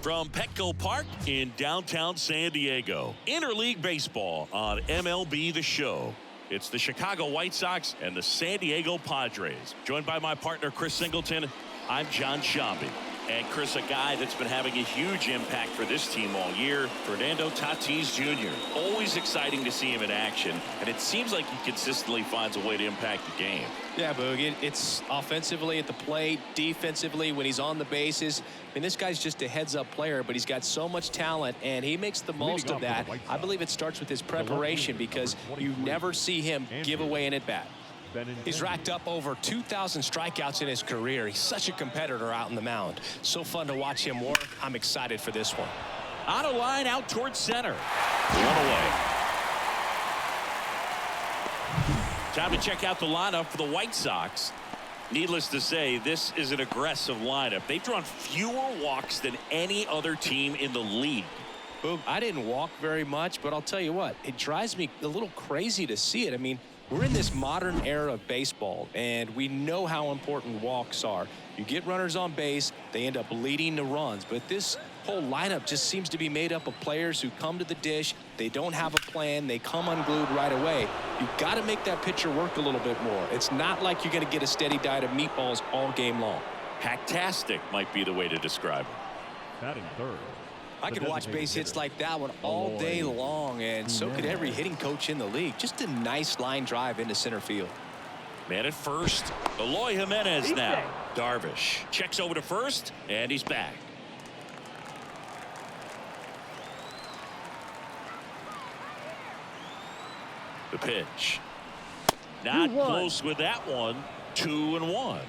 From Petco Park in downtown San Diego. Interleague baseball on MLB The Show. It's the Chicago White Sox and the San Diego Padres. Joined by my partner, Chris Singleton, I'm John Shambi. And Chris, a guy that's been having a huge impact for this team all year, Fernando Tatis Jr. Always exciting to see him in action, and it seems like he consistently finds a way to impact the game. Yeah, Boog, it's offensively at the plate, defensively when he's on the bases. I mean, this guy's just a heads-up player, but he's got so much talent, and he makes the most of that. I believe it starts with his preparation because you never see him give away an at-bat. He's racked up over 2,000 strikeouts in his career. He's such a competitor out in the mound. So fun to watch him work. I'm excited for this one. On a line out towards center. One away. Time to check out the lineup for the White Sox. Needless to say, this is an aggressive lineup. They've drawn fewer walks than any other team in the league. Boog, I didn't walk very much, but I'll tell you what, it drives me a little crazy to see it. I mean, we're in this modern era of baseball, and we know how important walks are. You get runners on base, they end up leading to runs. But this whole lineup just seems to be made up of players who come to the dish. They don't have a plan. They come unglued right away. You've got to make that pitcher work a little bit more. It's not like you're going to get a steady diet of meatballs all game long. Hacktastic might be the way to describe it. Batting third. I could watch base hits like that one all day long, and so could every hitting coach in the league. Just a nice line drive into center field. Man at first. Eloy Jimenez now. Darvish checks over to first, and he's back. The pitch. Not close with that one. 2-1.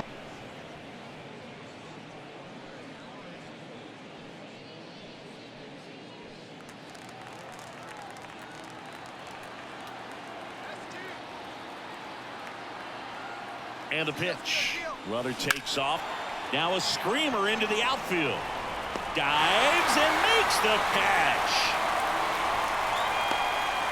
And the pitch. Runner takes off. Now a screamer into the outfield. Dives and makes the catch.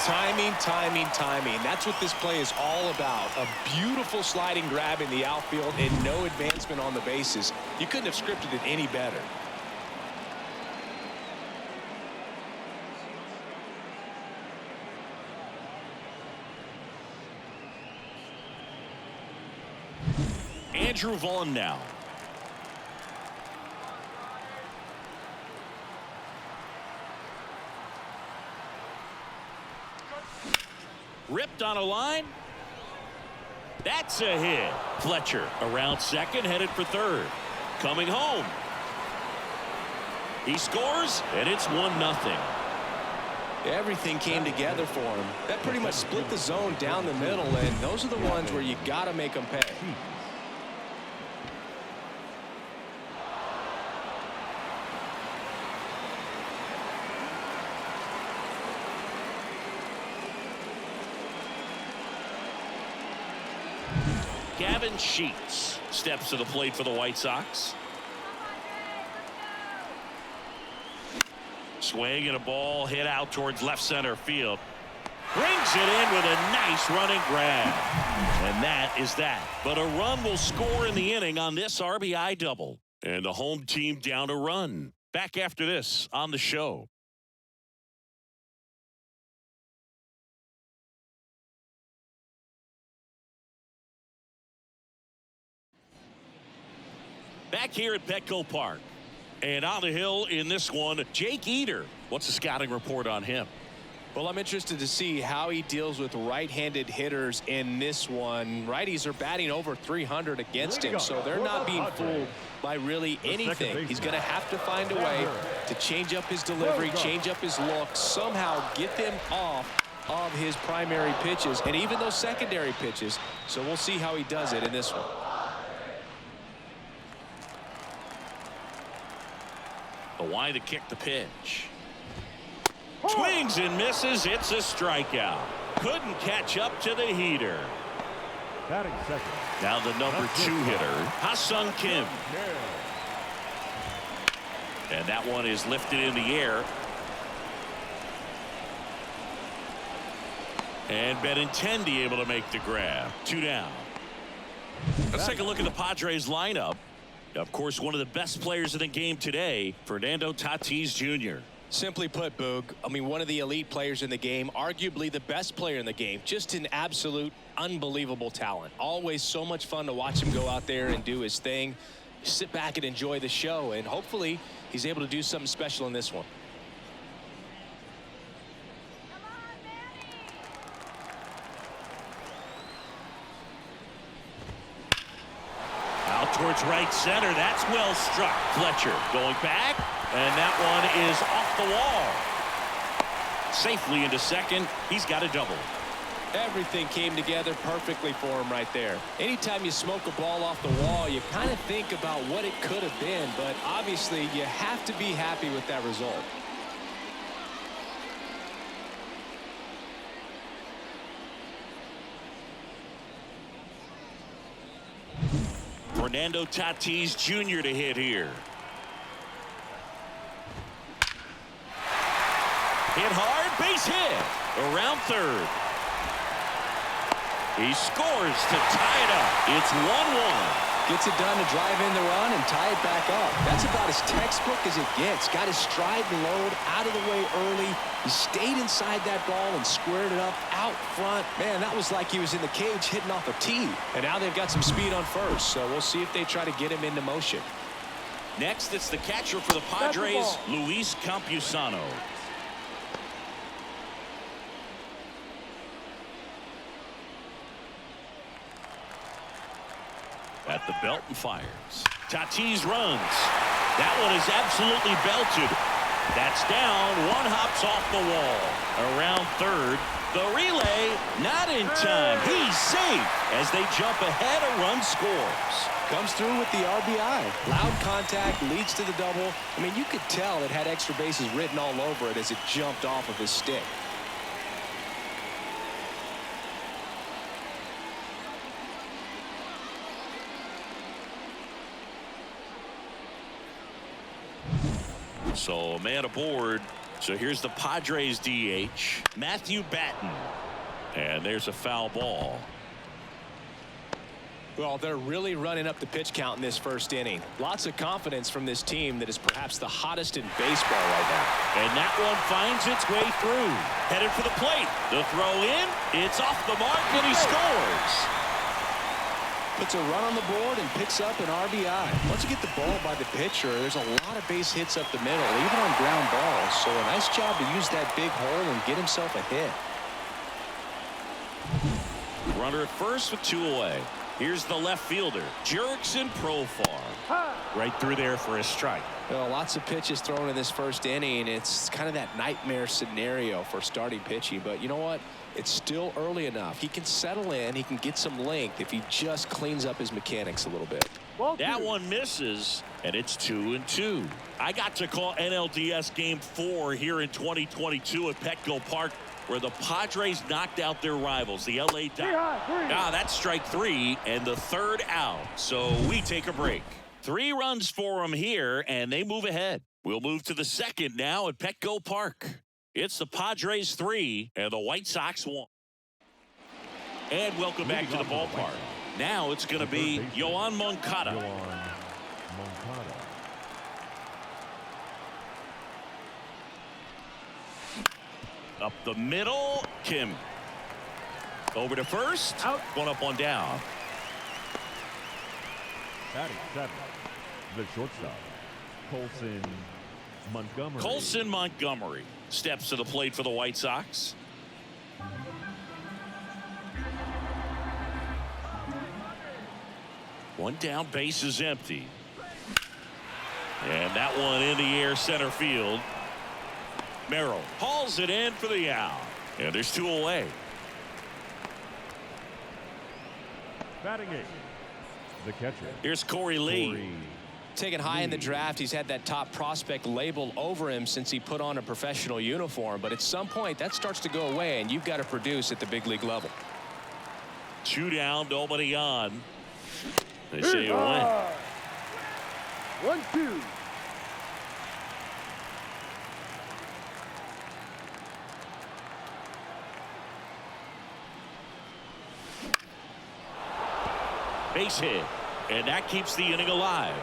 Timing, timing, timing. That's what this play is all about. A beautiful sliding grab in the outfield and no advancement on the bases. You couldn't have scripted it any better. Andrew Vaughn now. Ripped on a line. That's a hit. Fletcher around second, headed for third. Coming home. He scores, and it's 1-0. Everything came together for him. That pretty much split the zone down the middle, and those are the ones where you got to make them pay. Gavin Sheets steps to the plate for the White Sox. Swing and a ball hit out towards left center field. Brings it in with a nice running grab. And that is that. But a run will score in the inning on this RBI double. And the home team down a run. Back after this on the show. Back here at Petco Park. And on the hill in this one, Jake Eder. What's the scouting report on him? Well, I'm interested to see how he deals with right-handed hitters in this one. Righties are batting over 300 against him, so they're not being fooled by really anything. He's going to have to find a way to change up his delivery, change up his look, somehow get them off of his primary pitches and even those secondary pitches. So we'll see how he does it in this one. The wind to kick the pitch. Swings and misses. It's a strikeout. Couldn't catch up to the heater. Batting second. Now the number 2 hitter, Ha-Sung Kim. And that one is lifted in the air. And Benintendi able to make the grab. 2 down. Let's take a look at the Padres lineup. Of course, one of the best players in the game today, Fernando Tatis Jr. Simply put, Boog, I mean, one of the elite players in the game, arguably the best player in the game, just an absolute unbelievable talent. Always so much fun to watch him go out there and do his thing. Sit back and enjoy the show, and hopefully he's able to do something special in this one. Out towards right center. That's well struck. Fletcher going back, and that one is off the wall. Safely into second. He's got a double. Everything came together perfectly for him right there. Anytime you smoke a ball off the wall, you kind of think about what it could have been, but obviously you have to be happy with that result. Fernando Tatis Jr. to hit here. Hit hard, base hit. Around third. He scores to tie it up. It's 1-1. Gets it done to drive in the run and tie it back up. That's about as textbook as it gets. Got his stride and load out of the way early. He stayed inside that ball and squared it up out front. Man, that was like he was in the cage hitting off a tee. And now they've got some speed on first, so we'll see if they try to get him into motion. Next, it's the catcher for the Padres, Luis Campusano. At the belt and fires. Tatis runs. That one is absolutely belted. That's down. One hops off the wall. Around third. The relay not in time. He's safe as they jump ahead. A run scores. Comes through with the RBI. Loud contact leads to the double. I mean, you could tell it had extra bases written all over it as it jumped off of his stick. So, man aboard. So here's the Padres DH, Matthew Batten. And there's a foul ball. Well, they're really running up the pitch count in this first inning. Lots of confidence from this team that is perhaps the hottest in baseball right now. And that one finds its way through. Headed for the plate. The throw in. It's off the mark, and he scores. Puts a run on the board and picks up an RBI. Once you get the ball by the pitcher, there's a lot of base hits up the middle, even on ground balls. So a nice job to use that big hole and get himself a hit. Runner at first with two away. Here's the left fielder, Jurickson Profar. Right through there for a strike. Well, lots of pitches thrown in this first inning. It's kind of that nightmare scenario for starting pitching. But you know what? It's still early enough. He can settle in. He can get some length if he just cleans up his mechanics a little bit. That one misses, and it's 2-2. I got to call NLDS Game 4 here in 2022 at Petco Park, where the Padres knocked out their rivals, the LA Dodgers. That's strike three and the third out. So we take a break. 3 runs for them here, and they move ahead. We'll move to the second now at Petco Park. It's the Padres 3 and the White Sox 1. And welcome back to the ballpark. Now it's going to be Yoan Moncada. Up the middle, Kim. Over to first. Out. One up, one down. Batting seven, the shortstop, Montgomery. Colson Montgomery steps to the plate for the White Sox. One down, base is empty. And that one in the air center field. Merrill hauls it in for the out. And there's 2 away. Batting eight, the catcher. Here's Corey Lee. Taken high in the draft, he's had that top prospect label over him since he put on a professional uniform. But at some point, that starts to go away, and you've got to produce at the big league level. 2 down, nobody on. They say you win. 1-2. Base hit, and that keeps the inning alive.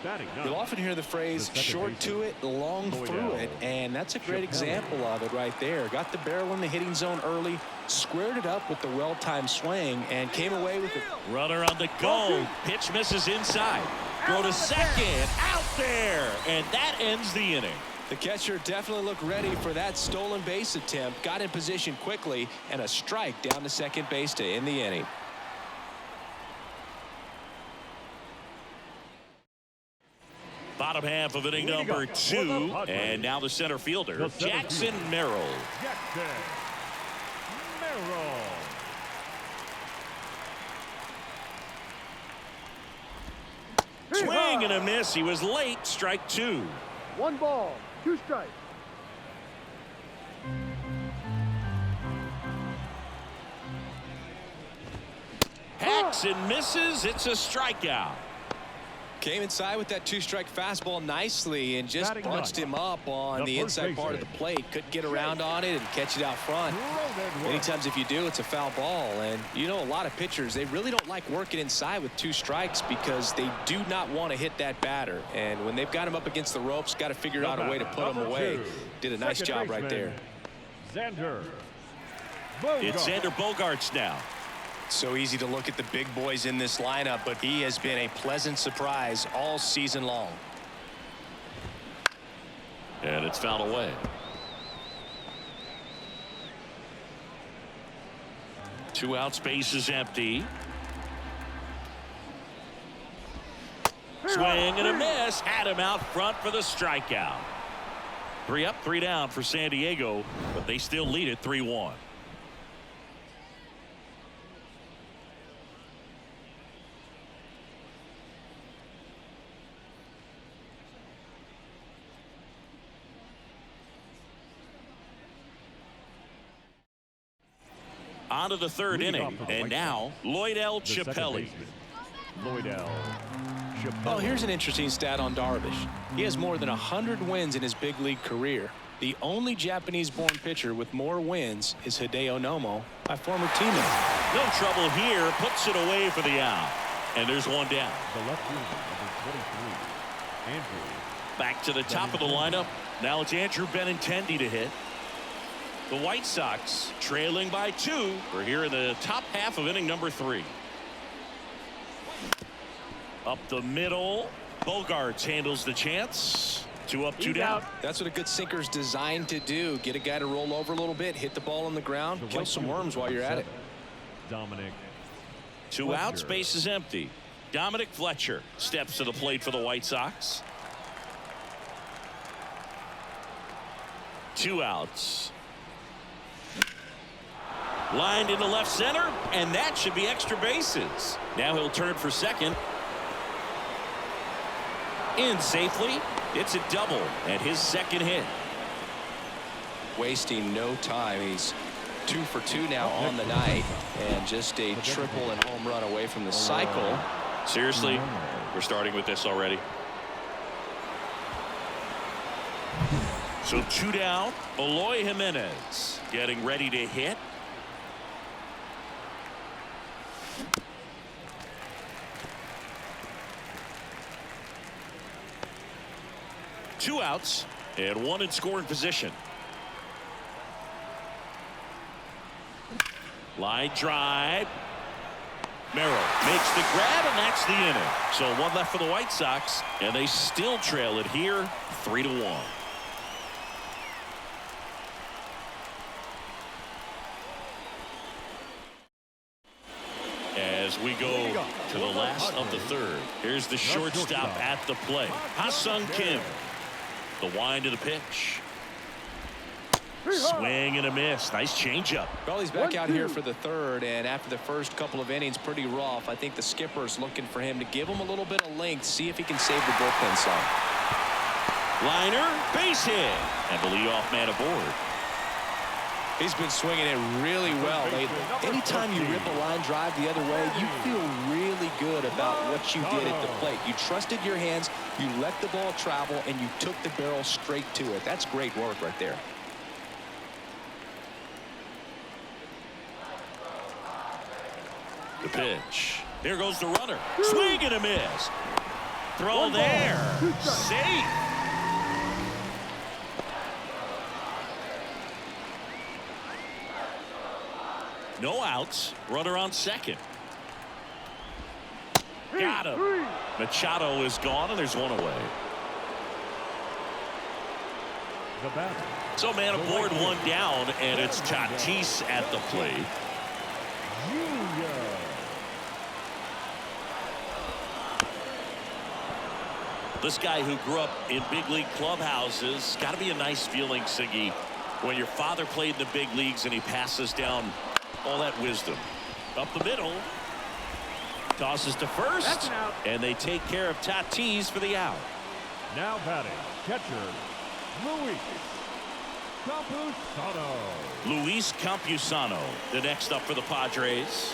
Batting ninth, You'll often hear the phrase short to it, long through it, and that's a great example of it right there. Got the barrel in the hitting zone early, squared it up with the well-timed swing, and came away with it. Runner on the go. Pitch misses inside. Throw to second. Out there. And that ends the inning. The catcher definitely looked ready for that stolen base attempt. Got in position quickly, and a strike down to second base to end the inning. Bottom half of inning number 2. And now the center fielder, Jackson Merrill. Jackson Merrill. Swing and a miss. He was late. Strike 2. 1 ball, 2 strikes. Hacks and misses. It's a strikeout. Came inside with that 2-strike fastball nicely and just Batting bunched ninth, him up on the the inside first part of the baseman. plate. Couldn't get around on it and catch it out front. Many times if you do, it's a foul ball. And you know, a lot of pitchers, they really don't like working inside with 2 strikes because they do not want to hit that batter. And when they've got him up against the ropes, got to figure out a way to put him away. Did a nice job right there. Xander It's Xander Bogaerts now. So easy to look at the big boys in this lineup, but he has been a pleasant surprise all season long. And it's fouled away. Two out, space is empty. Swing and a miss. Had him out front for the strikeout. 3 up, 3 down for San Diego, but they still lead it 3-1. On to the 3rd inning, and now Lloydell Chappelli. Lloydell Chappelli. Well, here's an interesting stat on Darvish. He has more than 100 wins in his big league career. The only Japanese-born pitcher with more wins is Hideo Nomo, my former teammate. No trouble here. Puts it away for the out. And there's one down. The left fielder, number 23, Andrew. Back to the top of the lineup. Now it's Andrew Benintendi to hit. The White Sox trailing by 2. We're here in the top half of inning number 3. Up the middle. Bogaerts handles the chance. 2 up, 2 down. That's what a good sinker's designed to do. Get a guy to roll over a little bit, hit the ball on the ground, kill some worms while you're at it. Dominic 2 out, space is empty. Dominic Fletcher steps to the plate for the White Sox. 2 outs. Lined into left center, and that should be extra bases. Now he'll turn for second. In safely. It's a double and his second hit. Wasting no time. He's 2 for 2 now on the night, and just a triple and home run away from the cycle. Seriously, we're starting with this already. So 2 down. Eloy Jimenez getting ready to hit. Two outs and 1 in scoring position. Line drive. Merrill makes the grab, and that's the inning. So 1 left for the White Sox, and they still trail it here 3-1. As we go to the last of the 3rd, here's the shortstop at the plate, Ha-Sung Kim. The wind of the pitch. Swing and a miss. Nice changeup. Well, he's back out here for the 3rd, and after the first couple of innings, pretty rough. I think the skipper's looking for him to give him a little bit of length, see if he can save the bullpen some. Liner, base hit, and the leadoff man aboard. He's been swinging it really well lately. Anytime you rip a line drive the other way, you feel really good about what you did at the plate. You trusted your hands, you let the ball travel, and you took the barrel straight to it. That's great work right there. The pitch. There goes the runner. Swing and a miss. Throw One ball, there. 2 strikes. Safe. No outs. Runner on second. Got him. 3. Machado is gone, and there's one away. The batter. So man aboard, one down, and it's Tatis at the plate. Junior. This guy who grew up in big league clubhouses, got to be a nice feeling, Siggy, when your father played in the big leagues and he passes down all that wisdom. Up the middle. Tosses to first. That's an out. And they take care of Tatis for the out. Now batting, catcher, Luis Campusano. Luis Campusano, the next up for the Padres.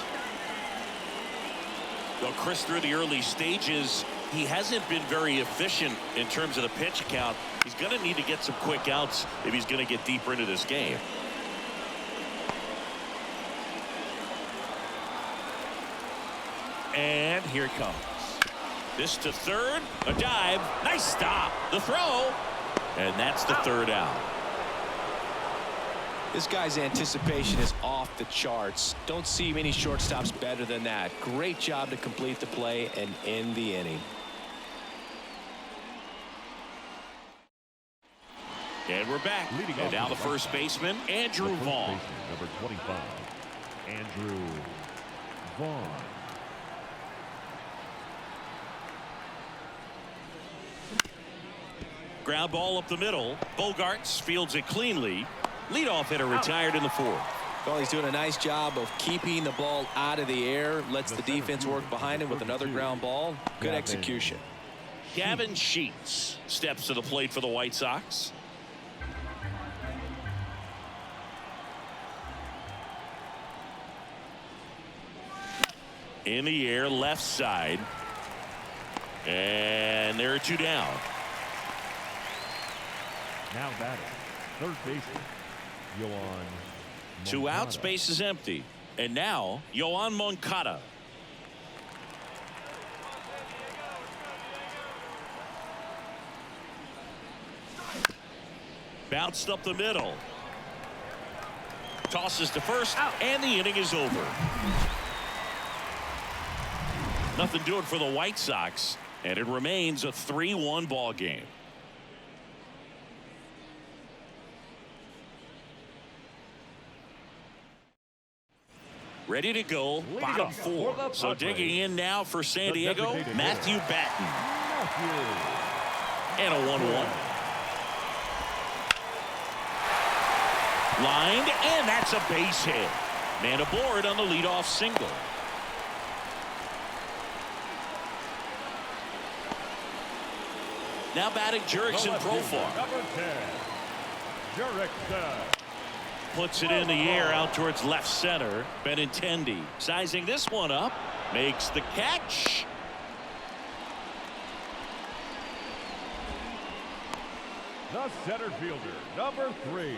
Well, Chris, through the early stages, he hasn't been very efficient in terms of the pitch count. He's going to need to get some quick outs if he's going to get deeper into this game. And here it comes. This to third. A dive. Nice stop. The throw. And that's the third out. This guy's anticipation is off the charts. Don't see many shortstops better than that. Great job to complete the play and end the inning. And we're back. Leading and off now to the the right. first baseman, Andrew The first Vaughn. baseman, number 25, Andrew Vaughn. Ground ball up the middle. Bogarts fields it cleanly. Leadoff hitter retired in the fourth. Well, he's doing a nice job of keeping the ball out of the air. Lets the defense work behind him with another ground ball. Good execution. Gavin Sheets steps to the plate for the White Sox. In the air, left side. And there are two down. Now batting, third baseman, Yohan. Two outs, Moncada. base is empty. And now, Yohan Moncada. Bounced up the middle. Tosses to first, and the inning is over. Nothing doing for the White Sox, and it remains a 3-1 ball game. Ready to go, bottom four. So digging in now for San Diego, Matthew Batten. And a 1-1. Lined, and that's a base hit. Man aboard on the leadoff single. Now batting Jurickson Profar. Number 10, Jurickson. Puts it in the air out towards left center. Benintendi sizing this one up. Makes the catch. The center fielder, number 3,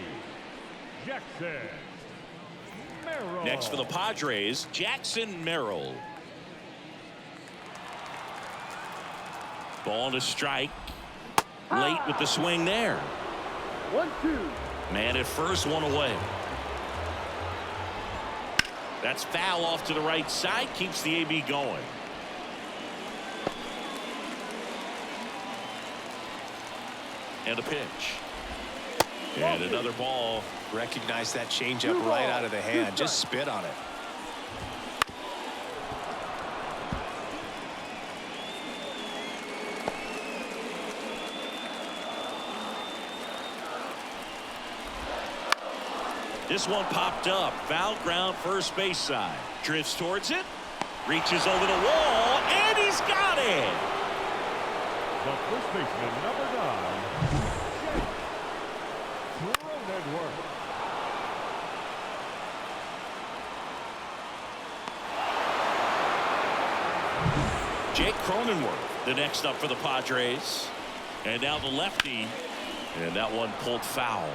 Jackson Merrill. Next for the Padres, Jackson Merrill. Ball to strike. Late with the swing there. 1-2. Man at first, one away. That's foul off to the right side. Keeps the AB going. And a pitch. And another ball. Recognize that changeup right out of the hand. Just spit on it. This one popped up. Foul ground first base side. Drifts towards it. Reaches over the wall. And he's got it. The first baseman, number 9, Cronenworth. Jake Cronenworth, the next up for the Padres. And now the lefty. And that one pulled foul.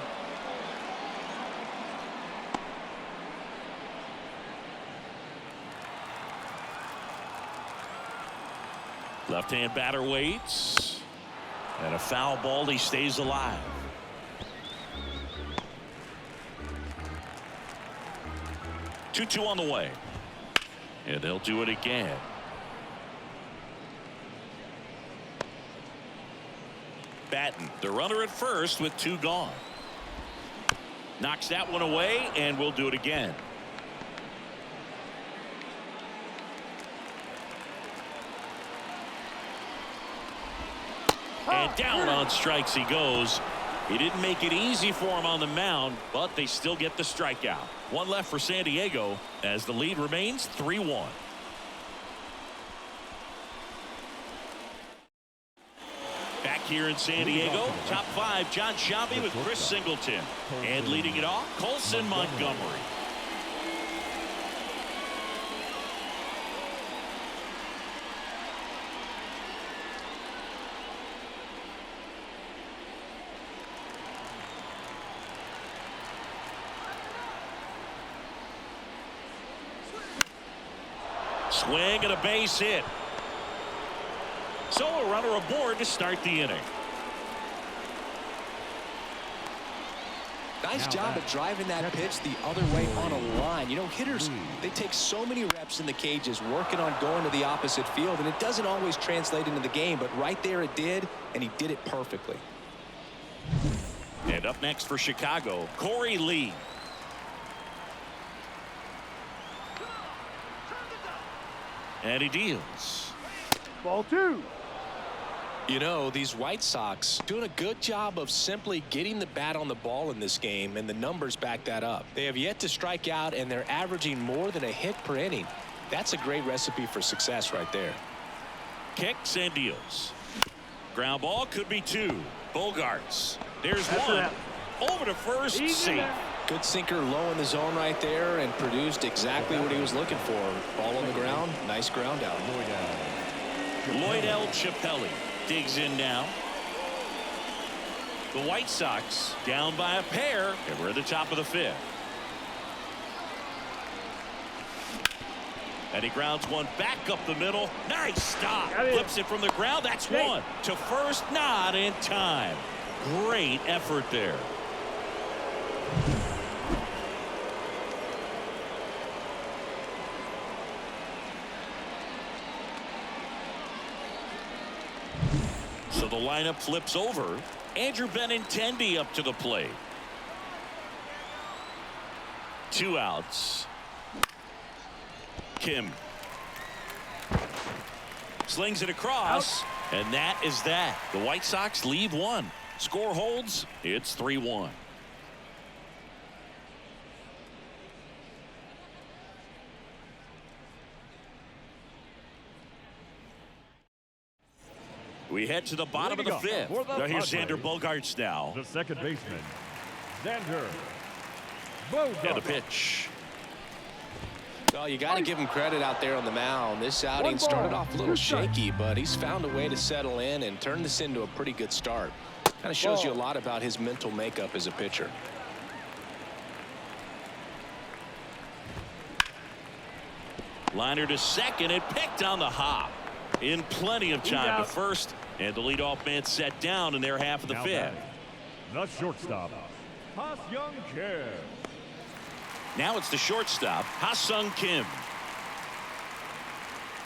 Left-hand batter waits. And a foul ball. He stays alive. 2-2 on the way. And they'll do it again. Batten, the runner at first with 2 gone. Knocks that one away, and we'll do it again. And down on strikes he goes. He didn't make it easy for him on the mound, but they still get the strikeout. One left for San Diego as the lead remains 3-1. Back here in San Diego, top 5, John Sciambi with Chris Singleton. And leading it off, Colson Montgomery. Swing and a base hit. So a runner aboard to start the inning. Nice job of driving that pitch the other way on a line. You know, hitters, they take so many reps in the cages working on going to the opposite field, and it doesn't always translate into the game, but right there it did, and he did it perfectly. And up next for Chicago, Corey Lee. And he deals. Ball 2. You know, these White Sox doing a good job of simply getting the bat on the ball in this game, and the numbers back that up. They have yet to strike out, and they're averaging more than a hit per inning. That's a great recipe for success right there. Kicks and deals. Ground ball could be 2. Bogarts. There's 1. Over to first. Safe. Good sinker low in the zone right there and produced exactly what he was looking for. Ball on the ground. Nice ground out. Lloyd L. Chappelli digs in now. The White Sox down by a pair, and we're at the top of the 5th. And he grounds one back up the middle. Nice stop. Flips it from the ground. That's 1. To first, not in time. Great effort there. So the lineup flips over. Andrew Benintendi up to the plate. 2 outs. Kim slings it across, and that is that. The White Sox lead 1. Score holds. It's 3-1. We head to the bottom of the 5th. Now here's Xander Bogaerts now. The second baseman, Xander Bogaerts. And the pitch. Well, you got to give him credit out there on the mound. This outing started off a little shaky, but he's found a way to settle in and turn this into a pretty good start. Kind of shows you a lot about his mental makeup as a pitcher. Liner to second and picked on the hop. In plenty of time to first, and the leadoff man set down in their half of the 5th. The shortstop, Ha-Seong Kim. Now it's the shortstop, Ha-Seong Kim.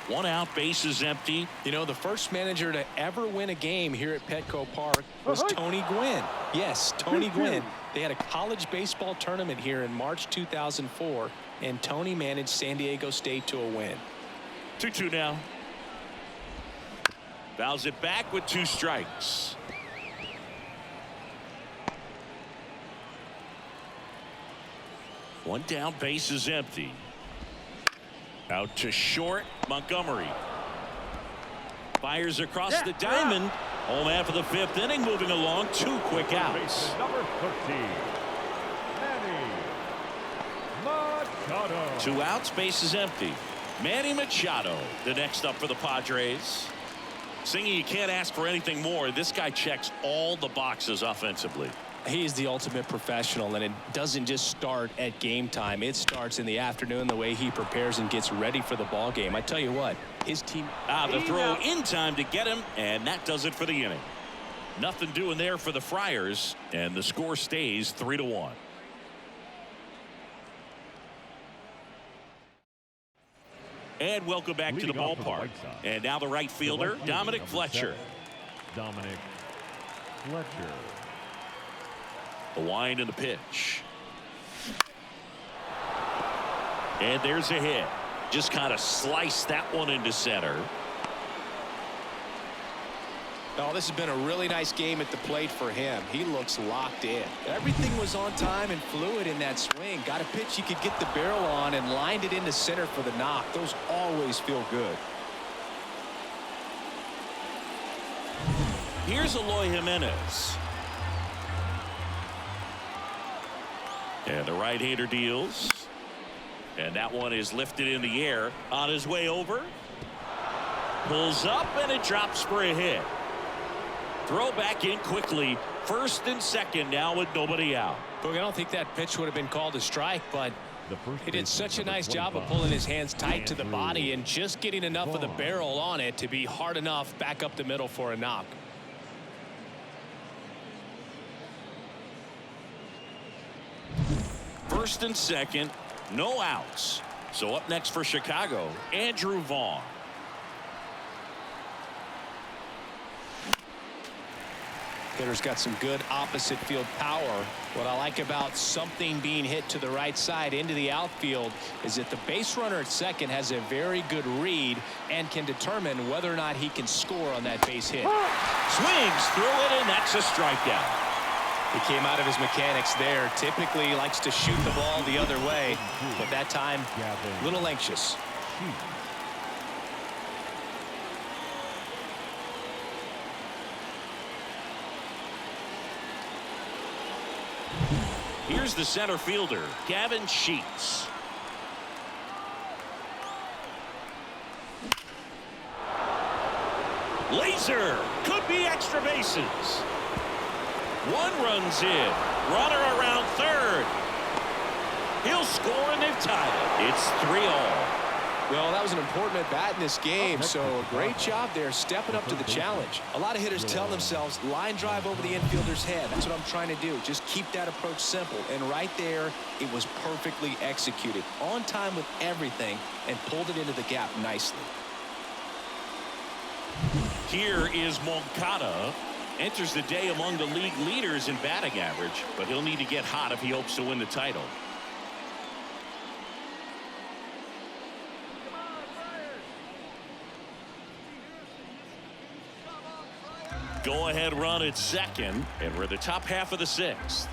1 out, bases empty. You know, the first manager to ever win a game here at Petco Park was Tony Gwynn. Yes, Tony Gwynn. They had a college baseball tournament here in March 2004, and Tony managed San Diego State to a win. 2-2 now. Fouls it back with 2 strikes. One down, base is empty. Out to short, Montgomery. Fires across the diamond. Home half of the 5th inning, moving along. 2 quick outs. Number 13, Manny Machado. 2 outs, base is empty. Manny Machado, the next up for the Padres. Singy, you can't ask for anything more. This guy checks all the boxes offensively. He's the ultimate professional, and it doesn't just start at game time. It starts in the afternoon, the way he prepares and gets ready for the ball game. I tell you what, his team. The throw in time to get him, and that does it for the inning. Nothing doing there for the Friars, and the score stays 3-1. And welcome back to the ballpark. And now the right fielder, Dominic Fletcher. Dominic Fletcher. The wind and the pitch. And there's a hit. Just kind of sliced that one into center. Oh, this has been a really nice game at the plate for him. He looks locked in. Everything was on time and fluid in that swing. Got a pitch he could get the barrel on and lined it into center for the knock. Those always feel good. Here's Eloy Jimenez. And the right-hander deals. And that one is lifted in the air on his way over. Pulls up and it drops for a hit. Throw back in quickly. First and second now with nobody out. Look, I don't think that pitch would have been called a strike, but he did such a nice job of pulling his hands tight to the body and just getting enough of the barrel on it to be hard enough back up the middle for a knock. First and second, no outs. So up next for Chicago, Andrew Vaughn. Hitter's got some good opposite field power. What I like about something being hit to the right side into the outfield is that the base runner at second has a very good read and can determine whether or not he can score on that base hit. Swings through it, and that's a strikeout. He came out of his mechanics there. Typically likes to shoot the ball the other way, but that time a little anxious. Here's the center fielder, Gavin Sheets. Laser, could be extra bases. One runs in, runner around third. He'll score and they've tied it. It's 3-all. Well, that was an important at bat in this game, so a great job there stepping up to the challenge. A lot of hitters tell themselves line drive over the infielder's head. That's what I'm trying to do. Just keep that approach simple. And right there, it was perfectly executed. On time with everything and pulled it into the gap nicely. Here is Moncada. Enters the day among the league leaders in batting average, but he'll need to get hot if he hopes to win the title. Go-ahead run at second, and we're the top half of the sixth.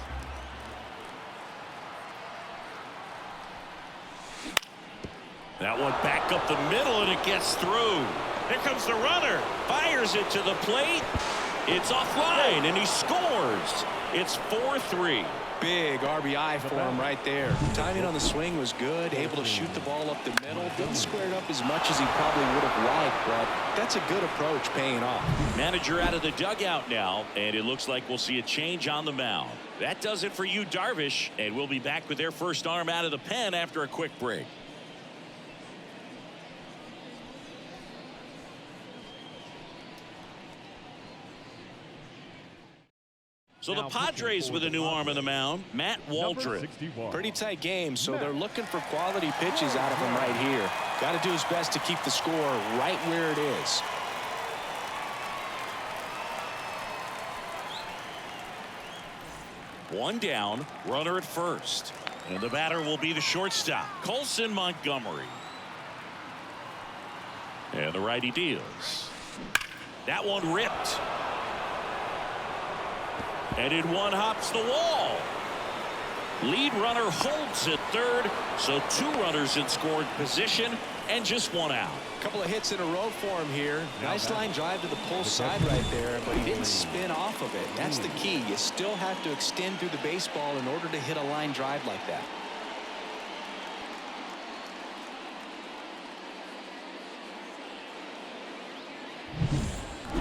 That one back up the middle, and it gets through. Here comes the runner. Fires it to the plate. It's offline, and he scores. It's 4-3. Big RBI for him right there. Timing on the swing was good. Able to shoot the ball up the middle. Didn't square it up as much as he probably would have liked, but that's a good approach paying off. Manager out of the dugout now, and it looks like we'll see a change on the mound. That does it for you, Darvish, and we'll be back with their first arm out of the pen after a quick break. So the Padres with a new arm in the mound, Matt Waldrop. Pretty tight game, so they're looking for quality pitches out of him right here. Got to do his best to keep the score right where it is. One down, runner at first. And the batter will be the shortstop, Colson Montgomery. And the righty deals. That one ripped. And in one hops the wall. Lead runner holds at third, so two runners in scored position and just one out. A couple of hits in a row for him here. Nice line drive to the pull side right there, but he didn't spin off of it. That's the key. You still have to extend through the baseball in order to hit a line drive like that.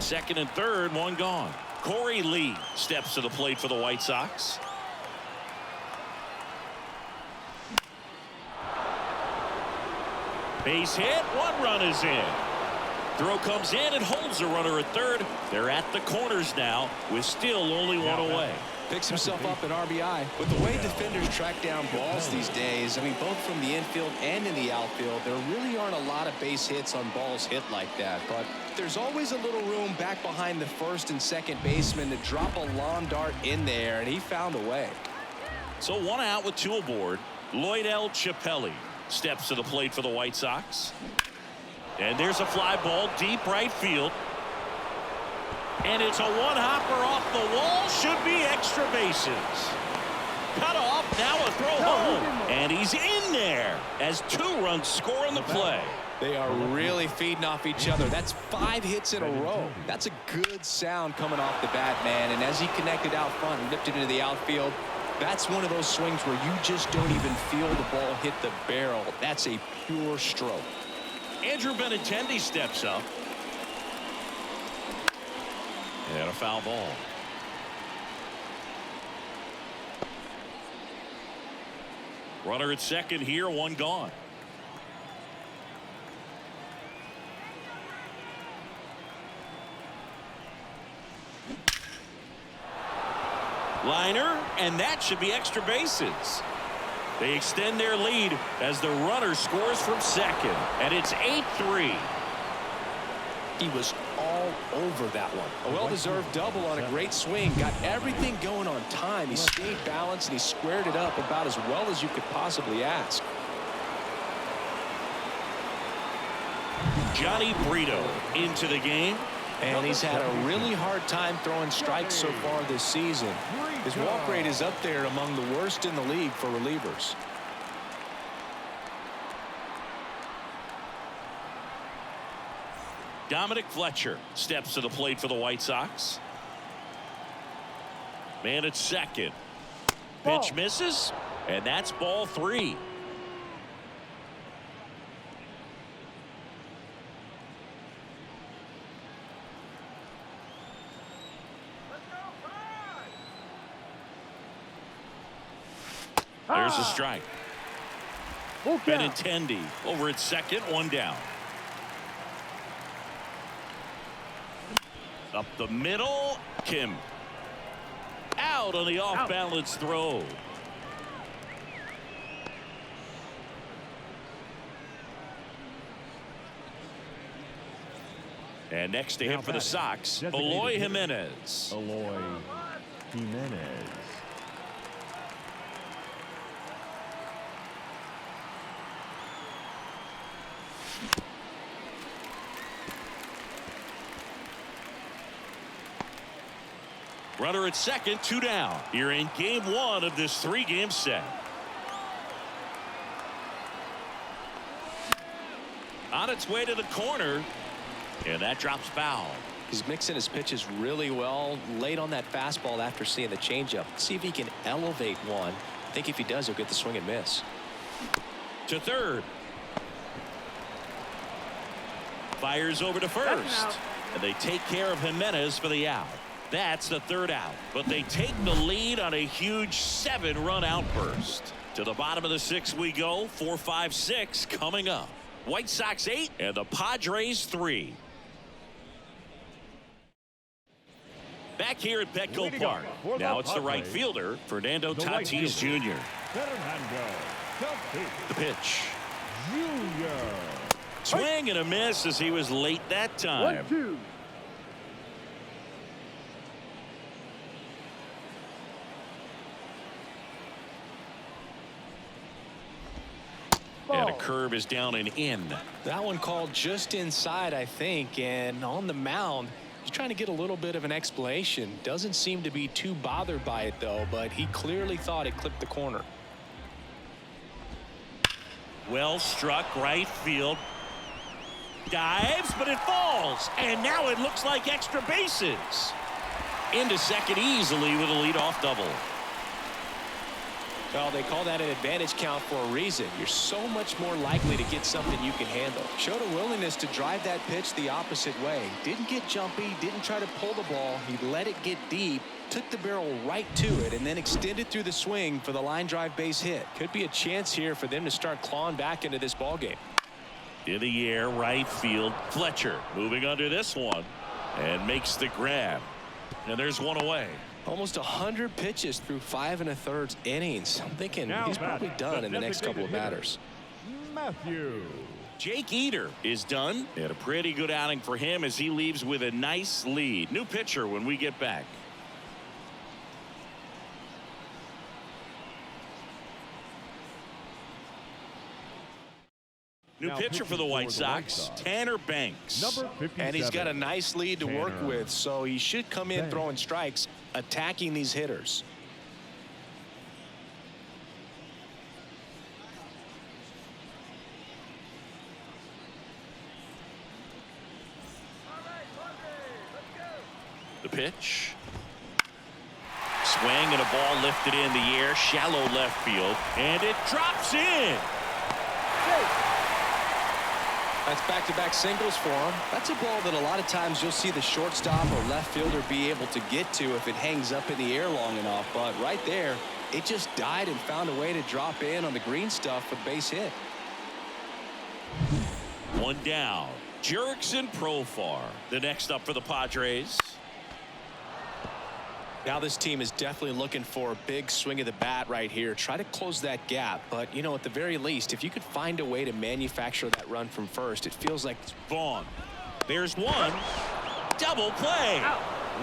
Second and third, one gone. Corey Lee steps to the plate for the White Sox. Base hit. 1 run is in. Throw comes in and holds the runner at third. They're at the corners now with still only 1 away. Picks himself up an RBI. With the way defenders track down balls these days, I mean, both from the infield and in the outfield, there really aren't a lot of base hits on balls hit like that. But there's always a little room back behind the first and second baseman to drop a lawn dart in there, and he found a way. So 1 out with 2 aboard. Lloyd L. Chappelli steps to the plate for the White Sox. And there's a fly ball deep right field. And it's a one-hopper off the wall. Should be extra bases. Cut off. Now a throw home. And he's in there as 2 runs score on the play. They are really feeding off each other. That's 5 hits in a row. That's a good sound coming off the bat, man. And as he connected out front and lifted into the outfield, that's one of those swings where you just don't even feel the ball hit the barrel. That's a pure stroke. Andrew Benintendi steps up. And a foul ball. Runner at second here, 1 gone. Liner, and that should be extra bases. They extend their lead as the runner scores from second, and it's 8-3. He was all over that one. A well-deserved double on a great swing. Got everything going on time. He stayed balanced, and he squared it up about as well as you could possibly ask. Johnny Brito into the game. And he's had a really hard time throwing strikes so far this season. His walk rate is up there among the worst in the league for relievers. Dominic Fletcher steps to the plate for the White Sox. Man at second. Pitch misses, and that's ball 3. There's a strike. Benintendi over at second, 1 down. Up the middle, Kim. Out on the off-balance throw. And next to him for the Sox, Eloy Jimenez. Eloy Jimenez. Runner at second, 2 down. Here in game 1 of this 3-game set. On its way to the corner, and that drops foul. He's mixing his pitches really well late on that fastball after seeing the changeup. See if he can elevate one. I think if he does, he'll get the swing and miss. To third. Fires over to first. And they take care of Jimenez for the out. That's the 3rd out. But they take the lead on a huge 7-run outburst. To the bottom of the 6th we go. 4, 5, 6 coming up. White Sox 8 and the Padres 3. Back here at Petco Park. Now it's the right fielder, Fernando Tatis Jr. The pitch. Swing and a miss as he was late that time. 1-2. And a curve is down and in. That one called just inside, I think, and on the mound, he's trying to get a little bit of an explanation. Doesn't seem to be too bothered by it, though, but he clearly thought it clipped the corner. Well struck right field. Dives, but it falls. And now it looks like extra bases. Into second easily with a leadoff double. Well, they call that an advantage count for a reason. You're so much more likely to get something you can handle. Showed a willingness to drive that pitch the opposite way. Didn't get jumpy, didn't try to pull the ball. He let it get deep, took the barrel right to it, and then extended through the swing for the line drive base hit. Could be a chance here for them to start clawing back into this ball game. In the air, right field. Fletcher moving under this one and makes the grab. And there's one away. Almost 100 pitches through 5 1/3 innings. I'm thinking he's probably done in the next couple of batters. Matthew. Jake Eater is done. And a pretty good outing for him as he leaves with a nice lead. New pitcher when we get back. New pitcher for the White Sox, Tanner Banks. Number 57. And he's got a nice lead to work with, so he should come in throwing strikes, attacking these hitters. The pitch. Swing and a ball lifted in the air, shallow left field, and it drops in. That's back-to-back singles for him. That's a ball that a lot of times you'll see the shortstop or left fielder be able to get to if it hangs up in the air long enough. But right there, it just died and found a way to drop in on the green stuff for the base hit. One down. Jurickson Profar. The next up for the Padres. Now this team is definitely looking for a big swing of the bat right here. Try to close that gap. But, you know, at the very least, if you could find a way to manufacture that run from first, it feels like Vaughn. There's one. Double play.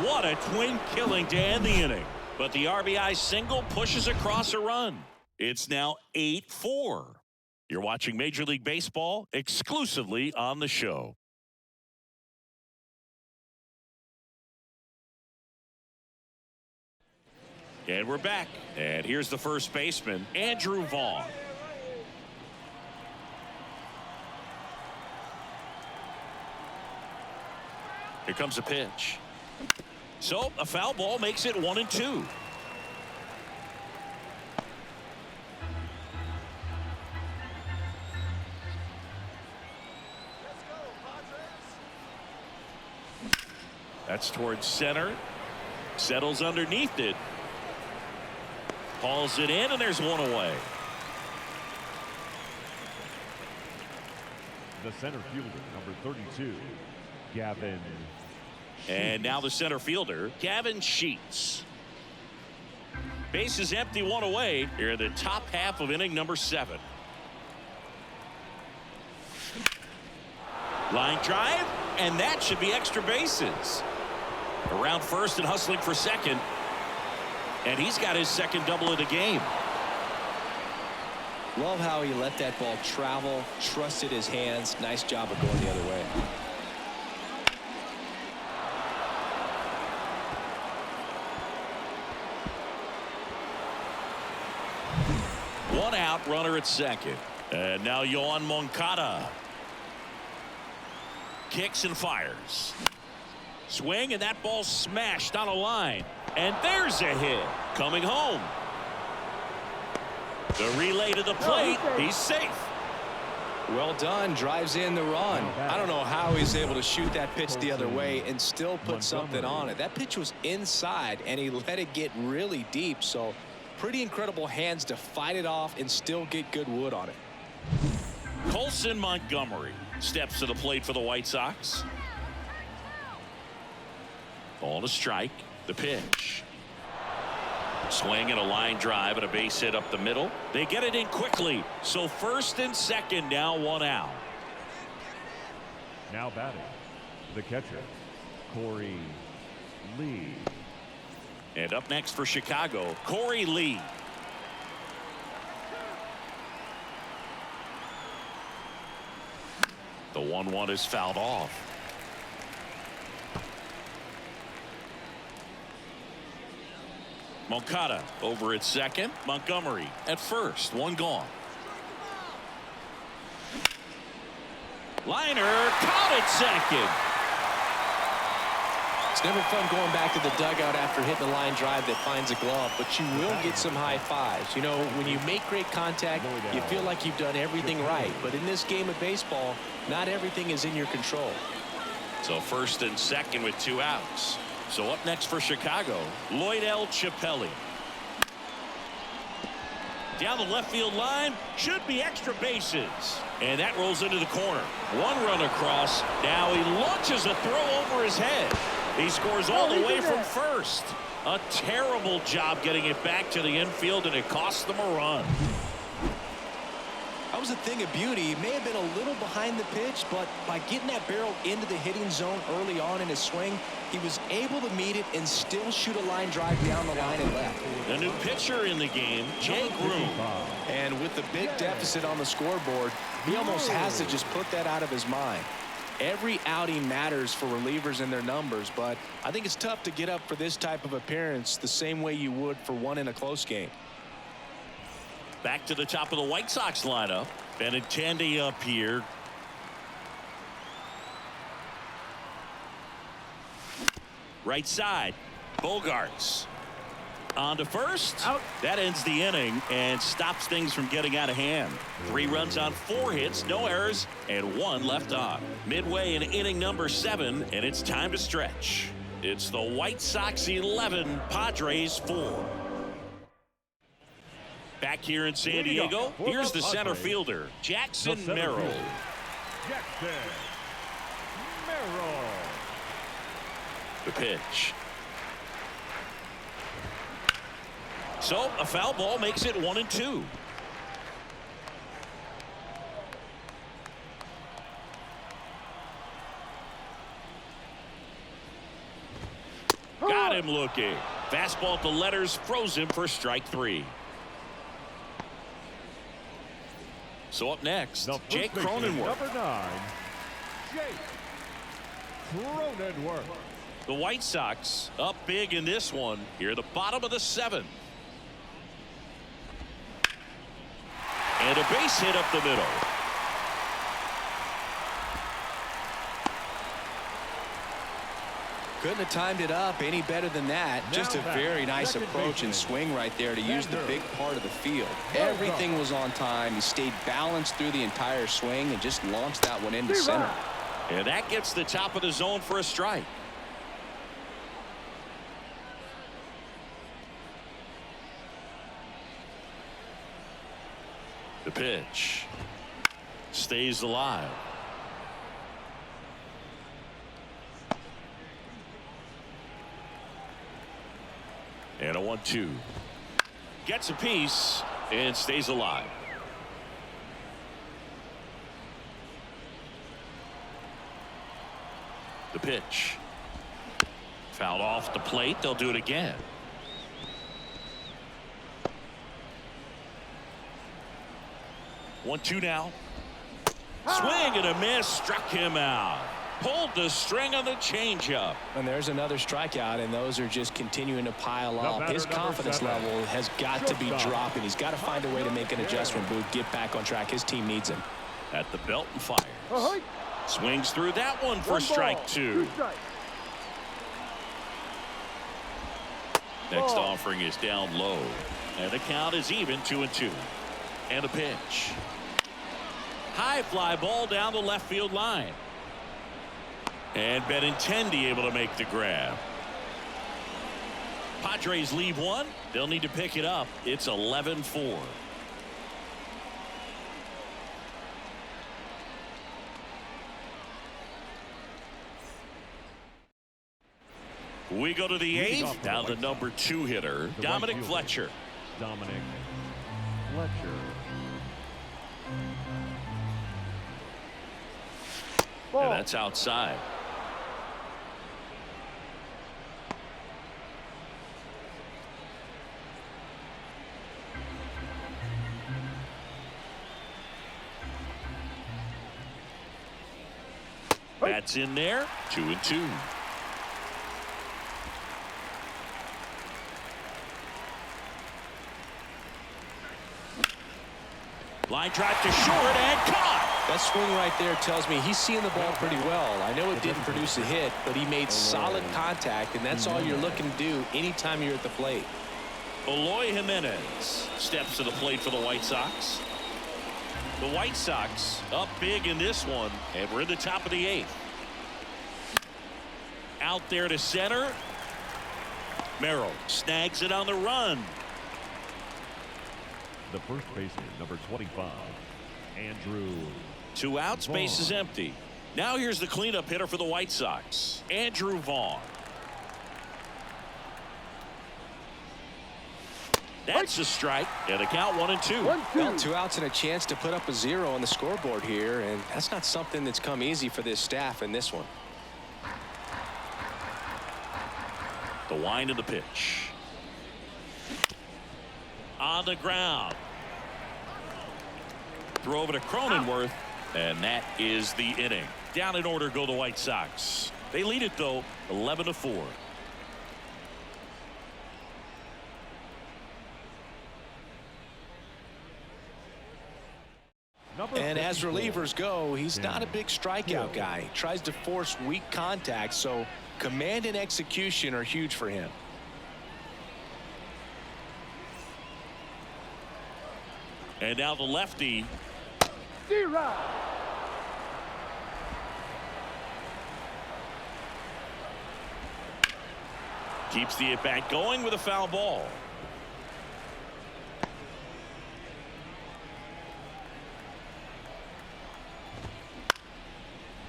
What a twin killing to end the inning. But the RBI single pushes across a run. It's now 8-4. You're watching Major League Baseball exclusively on the show. And we're back. And here's the first baseman, Andrew Vaughn. Here comes a pitch. So a foul ball makes it 1-2. That's towards center. Settles underneath it. Hauls it in, and there's one away. The center fielder, number 32, Gavin. And now the center fielder, Gavin Sheets. Base is empty, one away here in the top half of inning number 7. Line drive, and that should be extra bases. Around first and hustling for second. And he's got his second double of the game. Love how he let that ball travel, trusted his hands. Nice job of going the other way. One out, runner at second. And now Yoan Moncada. Kicks and fires. Swing, and that ball smashed on a line. And there's a hit. Coming home. The relay to the plate. He's safe. Well done. Drives in the run. I don't know how he's able to shoot that pitch the other way and still put something on it. That pitch was inside, and he let it get really deep. So pretty incredible hands to fight it off and still get good wood on it. Colson Montgomery steps to the plate for the White Sox. Ball to strike. The pitch. Swing and a line drive and a base hit up the middle. They get it in quickly. So first and second, now one out. Now batting, the catcher, Corey Lee. And up next for Chicago, Corey Lee. The 1-1 is fouled off. Moncada over at second. Montgomery at first. One gone. Liner caught at second. It's never fun going back to the dugout after hitting a line drive that finds a glove, but you will get some high fives. You know, when you make great contact, you feel like you've done everything right. But in this game of baseball, not everything is in your control. So first and second with 2 outs. So up next for Chicago, Lloyd L. Chappelli. Down the left field line, should be extra bases. And that rolls into the corner. 1 run across. Now he launches a throw over his head. He scores all the way from first. A terrible job getting it back to the infield, and it cost them a run. That was a thing of beauty. He may have been a little behind the pitch, but by getting that barrel into the hitting zone early on in his swing, he was able to meet it and still shoot a line drive down the line and left. The new pitcher in the game, Jake Groom. And with the big deficit on the scoreboard, he almost has to just put that out of his mind. Every outing matters for relievers and their numbers, but I think it's tough to get up for this type of appearance the same way you would for one in a close game. Back to the top of the White Sox lineup. Benintendi up here. Right side, Bogarts. On to first. Out. That ends the inning and stops things from getting out of hand. 3 runs on 4 hits, no errors, and 1 left on. Midway in inning number 7, and it's time to stretch. It's the White Sox 11, Padres 4. Back here in San Diego, here's the center fielder, Jackson Merrill. Jackson Merrill. The pitch. So a foul ball makes it 1-2. Got him looking. Fastball at the letters, froze him for strike 3. So up next, Jake Cronenworth. Number 9, Jake Cronenworth. The White Sox up big in this one here at the bottom of the 7th. And a base hit up the middle. Couldn't have timed it up any better than that. Just a very nice approach and swing right there to use the big part of the field. Everything was on time. He stayed balanced through the entire swing and just launched that one into center. And that gets the top of the zone for a strike. The pitch stays alive. And a 1-2. Gets a piece and stays alive. The pitch. Fouled off the plate. They'll do it again. One-two now. Swing and a miss. Struck him out. Pulled the string on the changeup. And there's another strikeout, and those are just continuing to pile up. His confidence level has got to be dropping. He's got to find a way to make an adjustment, Booth, get back on track. His team needs him. At the belt and fires. Swings through that one for strike 2. Next offering is down low. And the count is even 2-2. And a pitch. High fly ball down the left field line. And Benintendi able to make the grab. Padres leave one. They'll need to pick it up. It's 11-4. We go to the 8th. Now the number 2 hitter, Dominic Fletcher. Dominic Fletcher. And that's outside. That's in there. 2-2. Line drive to short and caught. That swing right there tells me he's seeing the ball pretty well. I know it didn't produce a hit, but he made solid contact, and that's all you're looking to do anytime you're at the plate. Eloy Jimenez steps to the plate for the White Sox. The White Sox up big in this one, and we're in the top of the 8th. Out there to center. Merrill snags it on the run. The first baseman, number 25, Andrew. 2 outs, base is empty. Now here's the cleanup hitter for the White Sox, Andrew Vaughn. That's a strike, and the count 1-2. Well, 2 outs and a chance to put up a 0 on the scoreboard here, and that's not something that's come easy for this staff in this one. The wind of the pitch. On the ground. Throw over to Cronenworth, and that is the inning. Down in order go the White Sox. They lead it, though, 11-4. And as relievers go, he's not a big strikeout guy. He tries to force weak contact, so command and execution are huge for him. And now the lefty. D-Rod. Keeps the at-bat going with a foul ball.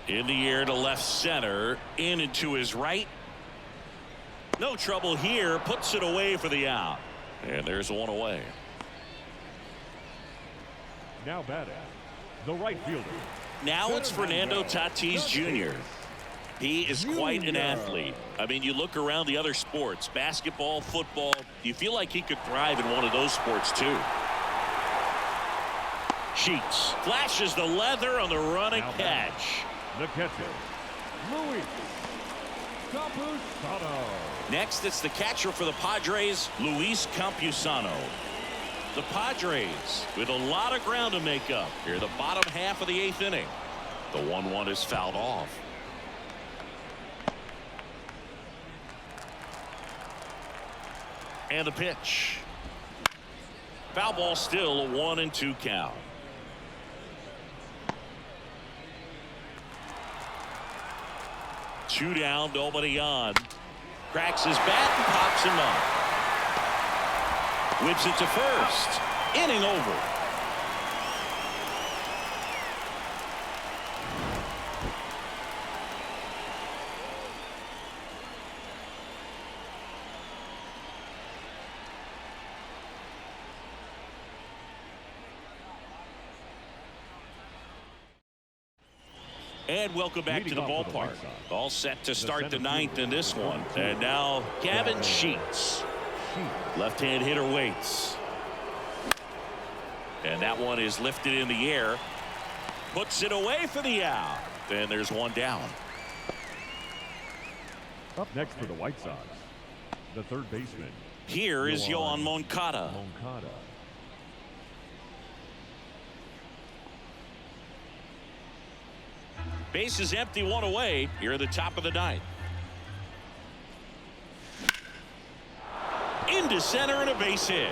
In the air to left center. In and to his right. No trouble here. Puts it away for the out. And there's one away. Now batting, the right fielder. Now it's Fernando Tatis Jr. He is quite an athlete. I mean, you look around the other sports, basketball, football, you feel like he could thrive in one of those sports too. Sheets flashes the leather on the run and catch. The catcher, Luis Campusano. Next, it's the catcher for the Padres, Luis Campusano. The Padres with a lot of ground to make up here, the bottom half of the 8th inning. The 1-1 is fouled off. And the pitch. Foul ball, still a 1-2 count. Two down, nobody on. Cracks his bat and pops him up. Whips it to first. Inning over. And welcome back to the ballpark. All set to start the 9th in this one. And now Gavin Sheets. Left-hand hitter waits. And that one is lifted in the air. Puts it away for the out. And there's one down. Up next for the White Sox, the third baseman. Here is Yoan Moncada. Base is empty, one away. Here at the top of the 9th. Into center and a base hit.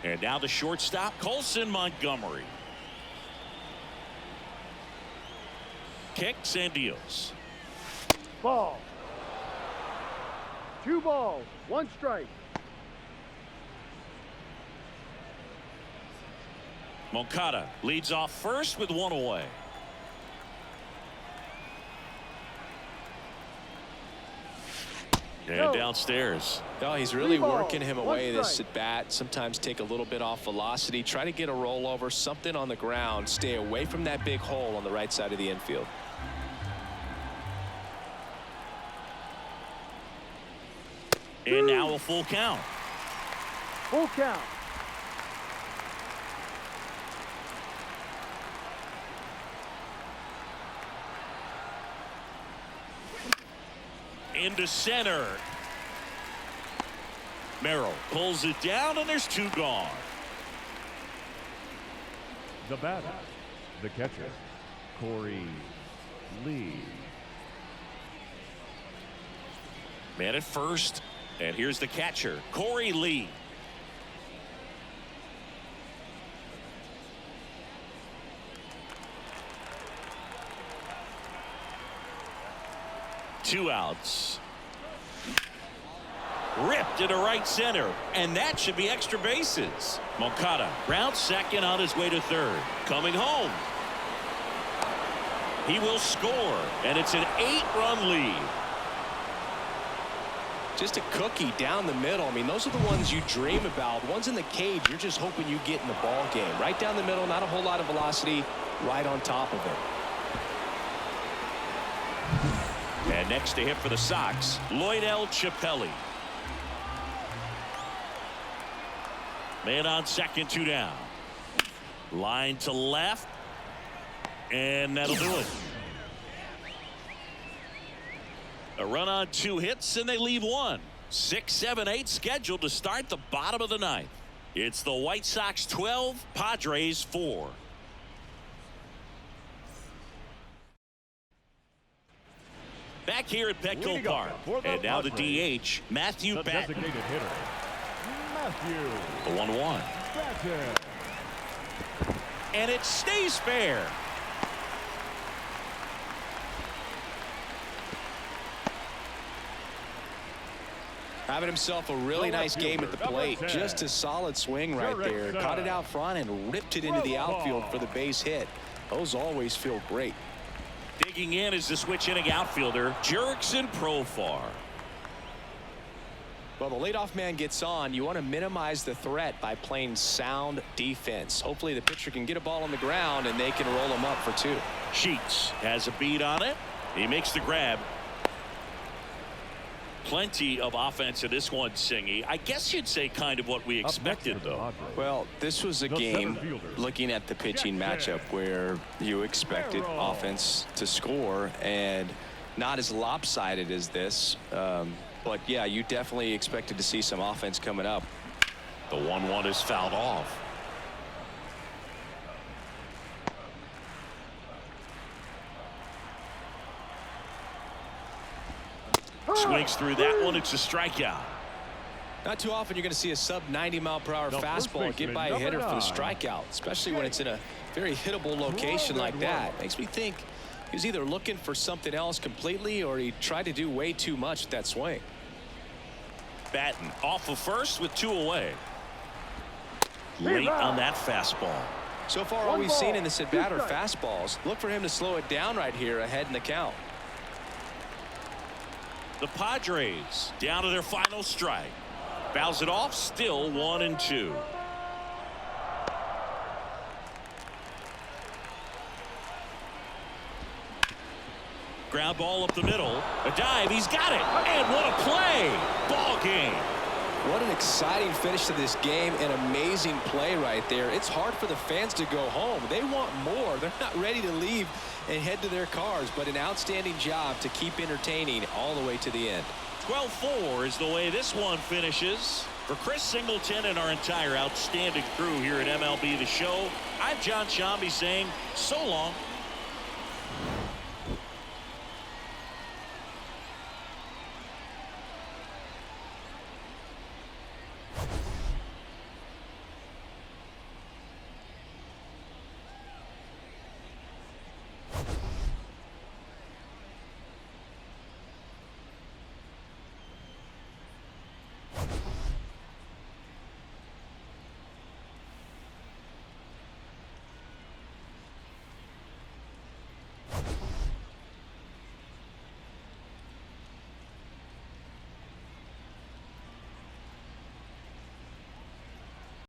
And now the shortstop, Colson Montgomery. Kicks and deals. Ball. 2 balls, 1 strike. Moncada leads off first with 1 away. And downstairs. Oh, he's really working him away this at bat. Sometimes take a little bit off velocity. Try to get a rollover, something on the ground. Stay away from that big hole on the right side of the infield. And now a full count. Full count. Into center. Merrill pulls it down, and there's 2 gone. The batter, the catcher, Corey Lee. Man at first, and here's the catcher, Corey Lee. Two outs. Ripped into right center, and that should be extra bases. Moncada rounds second on his way to third. Coming home. He will score, and it's an 8-run lead. Just a cookie down the middle. I mean, those are the ones you dream about. Ones in the cage, you're just hoping you get in the ball game. Right down the middle, not a whole lot of velocity, right on top of it. And next to hit for the Sox, Lloydell Chappelli. Man on second, 2 down. Line to left. And that'll do it. A run on 2 hits, and they leave 1. 6, 7, 8 scheduled to start the bottom of the 9th. It's the White Sox 12, Padres 4. Back here at Petco Park. And now the DH, Matthew The Batten. designated hitter, Matthew The 1-1. Batten. And it stays fair. Having himself a really nice game at the plate. Just a solid swing right there. Caught it out front and ripped it into the outfield for the base hit. Those always feel great. Digging in is the switch hitting outfielder, Jurickson Profar. Well, the leadoff man gets on. You want to minimize the threat by playing sound defense. Hopefully the pitcher can get a ball on the ground and they can roll him up for 2. Sheets has a beat on it. He makes the grab. Plenty of offense in this one, Singy. I guess you'd say kind of what we expected, though. Well, this was a game, looking at the pitching matchup, where you expected offense to score, and not as lopsided as this. But, yeah, you definitely expected to see some offense coming up. The 1-1 is fouled off. Swings through that one. It's a strikeout. Not too often you're going to see a sub-90-mile-per-hour fastball get by a hitter for the strikeout, especially when it's in a very hittable location like that. Makes me think he was either looking for something else completely or he tried to do way too much with that swing. Batten off of first with 2 away. Late on that fastball. So far, all we've seen in this at-bat are fastballs. Look for him to slow it down right here ahead in the count. The Padres down to their final strike. Fouls it off, still 1-2. Ground ball up the middle. A dive, he's got it. And what a play. Ball game. What an exciting finish to this game. An amazing play right there. It's hard for the fans to go home. They want more. They're not ready to leave and head to their cars, but an outstanding job to keep entertaining all the way to the end. 12-4 is the way this one finishes. For Chris Singleton and our entire outstanding crew here at MLB The Show, I'm John Shambi saying so long.